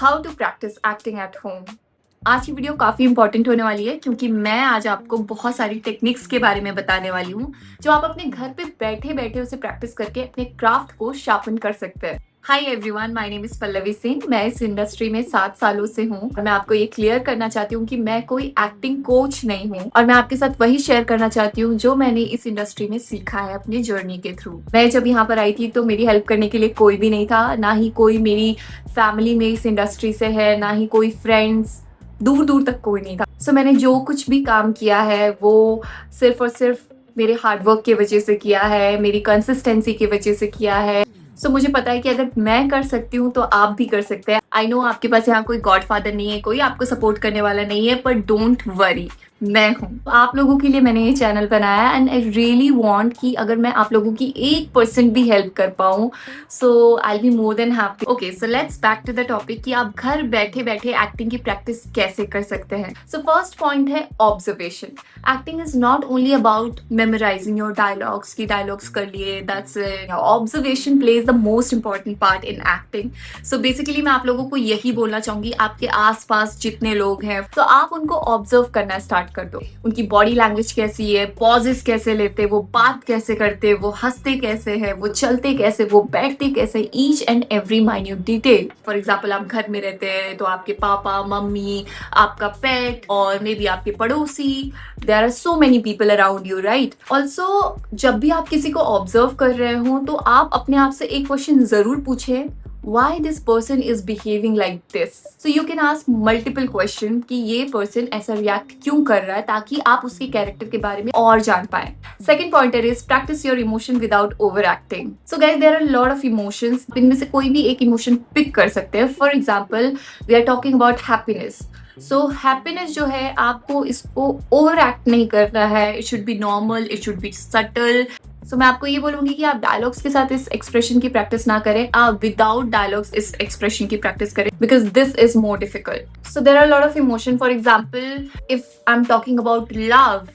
How to practice acting at home. आज की video काफ़ी इंपॉर्टेंट होने वाली है क्योंकि मैं आज आपको बहुत सारी टेक्निक्स के बारे में बताने वाली हूँ जो आप अपने घर पे बैठे बैठे उसे प्रैक्टिस करके अपने क्राफ्ट को शार्पन कर सकते हैं। Hi everyone, my name is Pallavi Singh. मैं इस इंडस्ट्री में 7 सालों से हूँ और मैं आपको ये क्लियर करना चाहती हूँ कि मैं कोई एक्टिंग कोच नहीं हूँ और मैं आपके साथ वही शेयर करना चाहती हूँ जो मैंने इस इंडस्ट्री में सीखा है अपनी जर्नी के थ्रू। मैं जब यहाँ पर आई थी तो मेरी हेल्प करने के लिए कोई भी नहीं था, ना ही कोई मेरी फैमिली में इस इंडस्ट्री से है, ना ही कोई फ्रेंड्स, दूर दूर तक कोई नहीं था। सो मैंने जो कुछ भी काम किया है वो सिर्फ और सिर्फ मेरे हार्डवर्क की वजह से किया है, मेरी कंसिस्टेंसी की वजह से किया है। सो मुझे पता है कि अगर मैं कर सकती हूँ तो आप भी कर सकते हैं। आई नो आपके पास यहाँ कोई गॉड फादर नहीं है, कोई आपको सपोर्ट करने वाला नहीं है, पर डोंट वरी, मैं हूँ। आप लोगों के लिए मैंने ये चैनल बनाया एंड आई रियली वांट कि अगर मैं आप लोगों की 1% भी हेल्प कर पाऊँ so I be more than happy. Okay, so let's back to the topic कि आप घर बैठे बैठे एक्टिंग की प्रैक्टिस कैसे कर सकते हैं। सो फर्स्ट पॉइंट है observation. Acting is not only about memorising your dialogues की डायलॉग्स कर लिए, that's it. Observation plays the most important part in acting. So basically मैं आप लोगों को यही बोलना चाहूंगी, आपके आसपास जितने लोग हैं तो आप उनको ऑब्जर्व करना स्टार्ट कर दो। उनकी बॉडी लैंग्वेज कैसी है, पॉजेस कैसे लेते, वो बात कैसे करते, वो हंसते कैसे है, वो चलते कैसे, वो बैठते कैसे, each and every minute detail. For example आप घर में रहते हैं तो आपके पापा मम्मी, आपका पेट और मे बी आपके पड़ोसी, there are so many people around you, right. Also जब भी आप किसी को ऑब्जर्व कर रहे हो तो आप अपने आप से एक क्वेश्चन जरूर पूछे, why this person is behaving like this? So you can ask multiple question कि ये person ऐसा react क्यों कर रहा है, ताकि आप उसके कैरेक्टर के बारे में और जान पाए। Second pointer is practice your emotion without overacting. So guys, there are a lot of emotions. इनमें से कोई भी एक emotion pick कर सकते हैं। For example, we are talking about happiness. So happiness जो है आपको इसको ओवर एक्ट नहीं करना है, it should be normal, it should be subtle. So मैं आपको ये बोलूंगी कि आप डायलॉग्स के साथ इस एक्सप्रेशन की प्रैक्टिस ना करें, आप विदाउट डायलॉग्स इस एक्सप्रेशन की प्रैक्टिस करें, because this is more difficult. So there are lot of emotion. For example, if I am talking about love,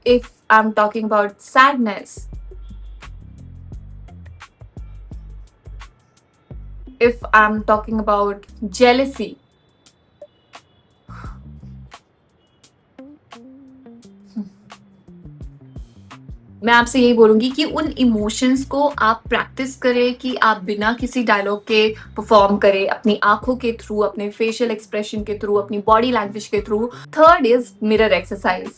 if I'm talking about sadness, if I'm talking about jealousy, मैं आपसे यही बोलूंगी कि उन emotions को आप practice करें कि आप बिना किसी डायलॉग के परफॉर्म करें, अपनी आंखों के थ्रू, अपने फेशियल एक्सप्रेशन के थ्रू, अपनी बॉडी लैंग्वेज के through. Third is mirror exercise.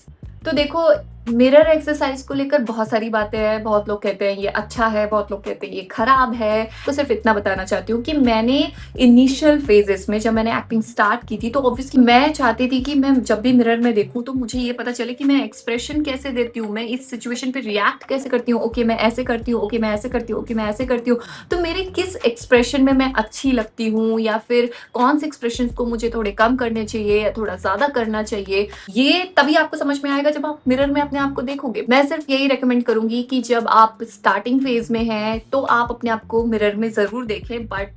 तो देखो, मिरर एक्सरसाइज को लेकर बहुत सारी बातें हैं। बहुत लोग कहते हैं ये अच्छा है, बहुत लोग कहते हैं ये खराब है। तो सिर्फ इतना बताना चाहती हूँ कि मैंने इनिशियल फेजेस में जब मैंने एक्टिंग स्टार्ट की थी तो ऑब्वियसली मैं चाहती थी कि मैं जब भी मिरर में देखूँ तो मुझे ये पता चले कि मैं एक्सप्रेशन कैसे देती हूँ, मैं इस सिचुएशन पे रिएक्ट कैसे करती हूँ। ओके मैं ऐसे करती हूँ, ओके मैं ऐसे करती हूँ, ओके मैं ऐसे करती हूँ। तो मेरे किस एक्सप्रेशन में मैं अच्छी लगती हूँ, या फिर कौन से एक्सप्रेशन को मुझे थोड़े कम करने चाहिए या थोड़ा ज्यादा करना चाहिए, ये तभी आपको समझ में आएगा जब आप मिरर में अपने आप को देखोगे। मैं सिर्फ यही रेकमेंड करूंगी कि जब आप स्टार्टिंग फेज में हैं तो आप अपने आप को मिरर में जरूर देखें, but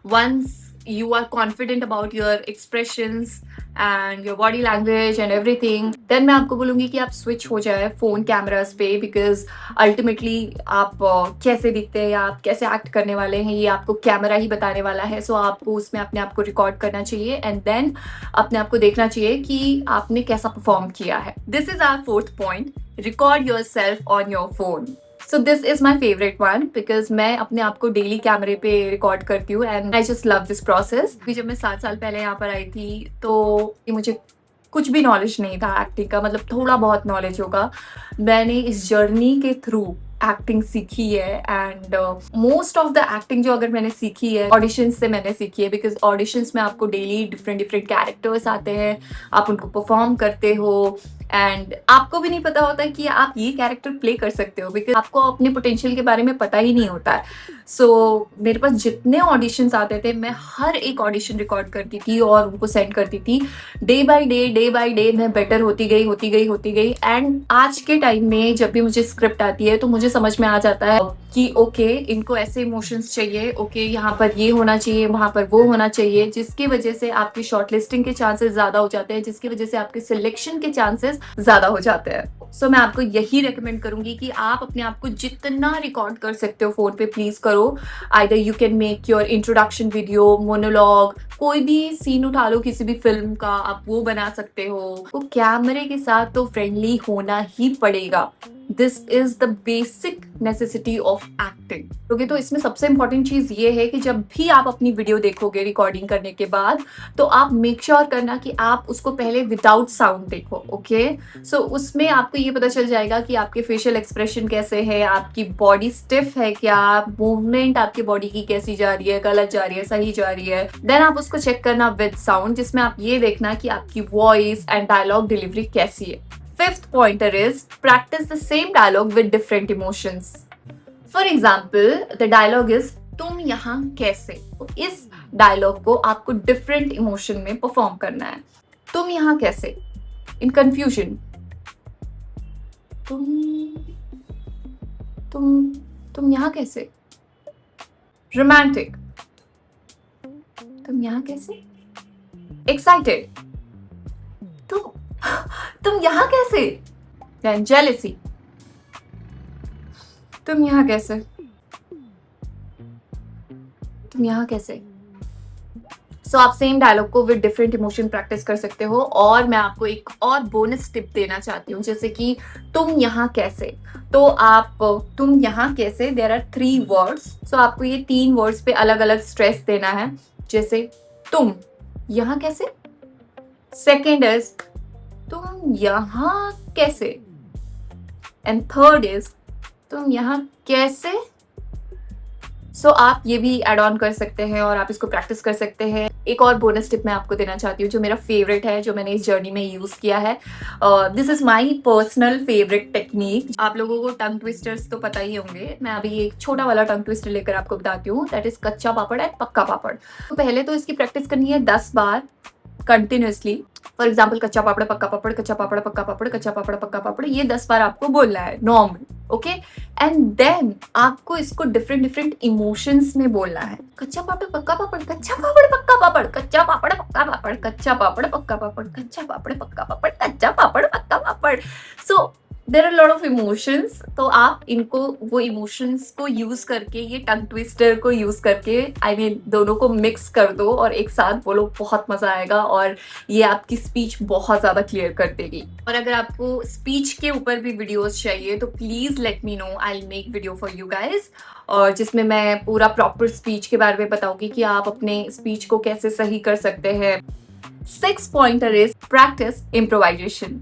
once you are confident about your expressions and your body language and everything, then मैं आपको बोलूंगी कि आप स्विच हो जाए फोन कैमरास पे, बिकॉज अल्टीमेटली आप कैसे दिखते हैं या आप कैसे एक्ट करने वाले हैं ये आपको कैमरा ही बताने वाला है। सो आपको उसमें अपने आप को रिकॉर्ड करना चाहिए एंड देन अपने आप को देखना चाहिए कि आपने कैसा परफॉर्म किया है। This is our fourth point, record yourself on your phone. So this is my favourite one, because मैं अपने आप को डेली कैमरे पे रिकॉर्ड करती हूँ and I just love this process. जब मैं 7 साल पहले यहाँ पर आई थी तो मुझे कुछ भी नॉलेज नहीं था एक्टिंग का, मतलब थोड़ा बहुत नॉलेज होगा। मैंने इस जर्नी के थ्रू एक्टिंग सीखी है and most of the acting जो अगर मैंने सीखी है ऑडिशंस से मैंने सीखी है, बिकॉज ऑडिशंस में आपको डेली डिफरेंट डिफरेंट कैरेक्टर्स आते हैं, आप उनको परफॉर्म करते हो एंड आपको भी नहीं पता होता है कि आप ये कैरेक्टर प्ले कर सकते हो, बिकॉज आपको अपने पोटेंशियल के बारे में पता ही नहीं होता है। सो मेरे पास जितने ऑडिशंस आते थे मैं हर एक ऑडिशन रिकॉर्ड करती थी और उनको सेंड करती थी। डे बाय डे मैं बेटर होती गई एंड आज के टाइम में जब भी मुझे स्क्रिप्ट आती है तो मुझे समझ में आ जाता है कि ओके इनको ऐसे इमोशंस चाहिए, ओके यहाँ पर ये होना चाहिए, वहां पर वो होना चाहिए, जिसकी वजह से आपकी शॉर्ट लिस्टिंग के चांसेस ज्यादा हो जाते हैं, जिसकी वजह से आपके सिलेक्शन के चांसेस ज्यादा हो जाते हैं। सो मैं आपको यही रेकमेंड करूंगी कि आप अपने आप को जितना रिकॉर्ड कर सकते हो फोन पे प्लीज करो। Either you can make your introduction video, monologue, कोई भी सीन उठा लो किसी भी फिल्म का, आप वो बना सकते हो। वो कैमरे के साथ तो फ्रेंडली होना ही पड़ेगा। This is the basic necessity of acting. Okay, तो इसमें सबसे इंपॉर्टेंट चीज ये है कि जब भी आप अपनी वीडियो देखोगे रिकॉर्डिंग करने के बाद, तो आप मेक श्योर करना कि आप उसको पहले विदाउट साउंड देखो। ओके, सो उसमें आपको ये पता चल जाएगा कि आपके फेशियल एक्सप्रेशन कैसे है, आपकी बॉडी स्टिफ है क्या, मूवमेंट आपकी बॉडी की कैसी जा रही है, गलत जा रही है, सही जा रही है। देन आप उसको चेक करना विद साउंड, जिसमें आप ये देखना कि आपकी वॉइस एंड डायलॉग डिलीवरी कैसी है। Fifth pointer is practice the same dialogue with different emotions. For example, the dialogue is तुम यहाँ कैसे। तो इस डायलॉग को आपको डिफरेंट इमोशन में परफॉर्म करना है। तुम यहाँ कैसे, इन कंफ्यूजन, तुम तुम तुम यहाँ कैसे, रोमांटिक, तुम यहाँ कैसे, एक्साइटेड, तुम यहाँ कैसे, देन जेलसी, तुम यहाँ कैसे, तुम यहाँ कैसे। सो आप सेम डायलॉग को विद डिफरेंट इमोशन प्रैक्टिस कर सकते हो। और मैं आपको एक और बोनस टिप देना चाहती हूँ, जैसे कि तुम यहाँ कैसे। तो आप तुम यहाँ कैसे, देयर आर 3 वर्ड्स। सो आपको ये 3 वर्ड्स पे अलग अलग स्ट्रेस देना है। जैसे तुम यहाँ कैसे, सेकेंड इज तुम यहाँ कैसे, एंड थर्ड इज तुम यहाँ कैसे। सो आप ये भी एड ऑन कर सकते हैं और आप इसको प्रैक्टिस कर सकते हैं। एक और बोनस टिप मैं आपको देना चाहती हूँ जो मेरा फेवरेट है, जो मैंने इस जर्नी में यूज किया है। This is my personal favourite technique. आप लोगों को टंग ट्विस्टर्स तो पता ही होंगे, मैं अभी एक छोटा वाला टंग ट्विस्टर लेकर आपको बताती हूँ, दैट इज कच्चा पापड़ एंड पक्का पापड़। तो पहले तो इसकी प्रैक्टिस करनी है 10 बार कंटिन्यूसली। फॉर एग्जाम्पल, कच्चा पापड़ पक्का पापड़, कच्चा पापड़ पक्का पापड़, कच्चा पापड़ पक्का पापड़, ये 10 बार आपको बोलना है नॉर्मल। ओके, एंड देन आपको इसको डिफरेंट डिफरेंट इमोशंस में बोलना है। कच्चा पापड़ पक्का पापड़, कच्चा पापड़ पक्का पापड़, कच्चा पापड़ पक्का पापड़, कच्चा पापड़ पक्का पापड़, कच्चा पापड़ पक्का पापड़, कच्चा पापड़ पक्का papad. So there are lot of emotions. तो आप इनको, वो इमोशंस को यूज करके, ये टंग ट्विस्टर को यूज करके, आई मीन दोनों को मिक्स कर दो और एक साथ बोलो, बहुत मजा आएगा और ये आपकी स्पीच बहुत ज्यादा क्लियर कर देगी। और अगर आपको स्पीच के ऊपर भी वीडियोस चाहिए तो please let me know, I will make video for you guys, और जिसमें मैं पूरा प्रॉपर स्पीच के बारे में बताऊंगी कि आप अपने स्पीच को कैसे सही कर सकते हैं। 6th pointer is practice improvisation.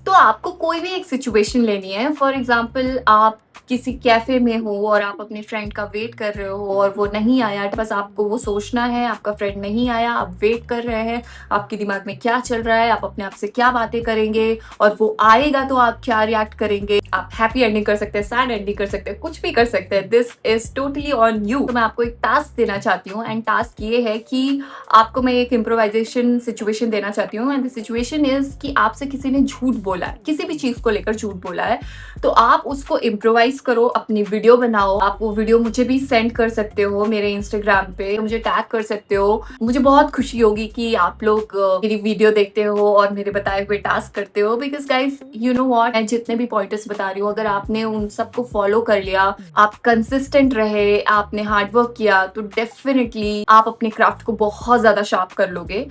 तो आपको कोई भी एक सिचुएशन लेनी है। फॉर एग्जाम्पल, आप किसी कैफे में हो और आप अपने फ्रेंड का वेट कर रहे हो और वो नहीं आया, बस आपको वो सोचना है आपका फ्रेंड नहीं आया, आप वेट कर रहे हैं, आपके दिमाग में क्या चल रहा है, आप अपने आप से क्या बातें करेंगे, और वो आएगा तो आप क्या रिएक्ट करेंगे। आप हैप्पी एंडिंग कर सकते हैं, सैड एंडिंग कर सकते हैं, कुछ भी कर सकते हैं। This is totally on you. तो मैं आपको एक टास्क देना चाहती हूँ, एंड टास्क ये है कि आपको मैं एक इम्प्रोवाइजेशन सिचुएशन देना चाहती हूँ, एंड द सिचुएशन इज कि आपसे किसी ने झूठ बोला है, किसी भी चीज को लेकर झूठ बोला है, तो आप उसको इम्प्रोवाइज करो, अपनी वीडियो बनाओ। आप वो वीडियो मुझे भी सेंड कर सकते हो मेरे इंस्टाग्राम पे, मुझे टैग कर सकते हो। मुझे बहुत खुशी होगी कि आप लोग मेरी वीडियो देखते हो और मेरे बताए हुए टास्क करते हो, because guys you know what, मैं जितने भी पॉइंटर्स बता रही हूँ, अगर आपने उन सबको फॉलो कर लिया, आप कंसिस्टेंट रहे, आपने हार्डवर्क किया, तो डेफिनेटली आप अपने क्राफ्ट को बहुत ज्यादा शार्प कर लोगे।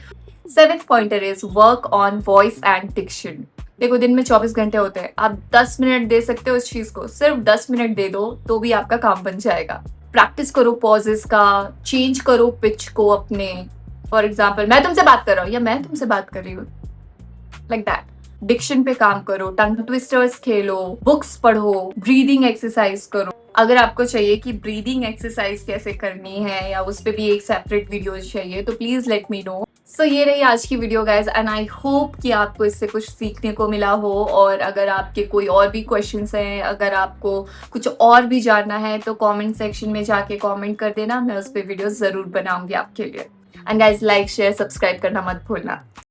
7th pointer is work on voice and diction. देखो, दिन में 24 घंटे होते हैं, आप 10 मिनट दे सकते हो इस चीज को, सिर्फ 10 मिनट दे दो तो भी आपका काम बन जाएगा। प्रैक्टिस करो पॉजेस का, चेंज करो पिच को अपने। फॉर एग्जाम्पल, मैं तुमसे बात कर रहा हूँ या मैं तुमसे बात कर रही हूँ, लाइक दैट। डिक्शन पे काम करो, टंग ट्विस्टर्स खेलो, बुक्स पढ़ो, ब्रीदिंग एक्सरसाइज करो। अगर आपको चाहिए कि ब्रीदिंग एक्सरसाइज कैसे करनी है या उस पे भी एक सेपरेट वीडियो चाहिए, तो प्लीज लेट मी नो। सो ये रही आज की video guys, and I hope कि आपको इससे कुछ सीखने को मिला हो। और अगर आपके कोई और भी क्वेश्चंस हैं, अगर आपको कुछ और भी जानना है, तो कमेंट सेक्शन में जाके कमेंट कर देना, मैं उस पर वीडियो जरूर बनाऊंगी आपके लिए। And guys, like share subscribe करना मत भूलना।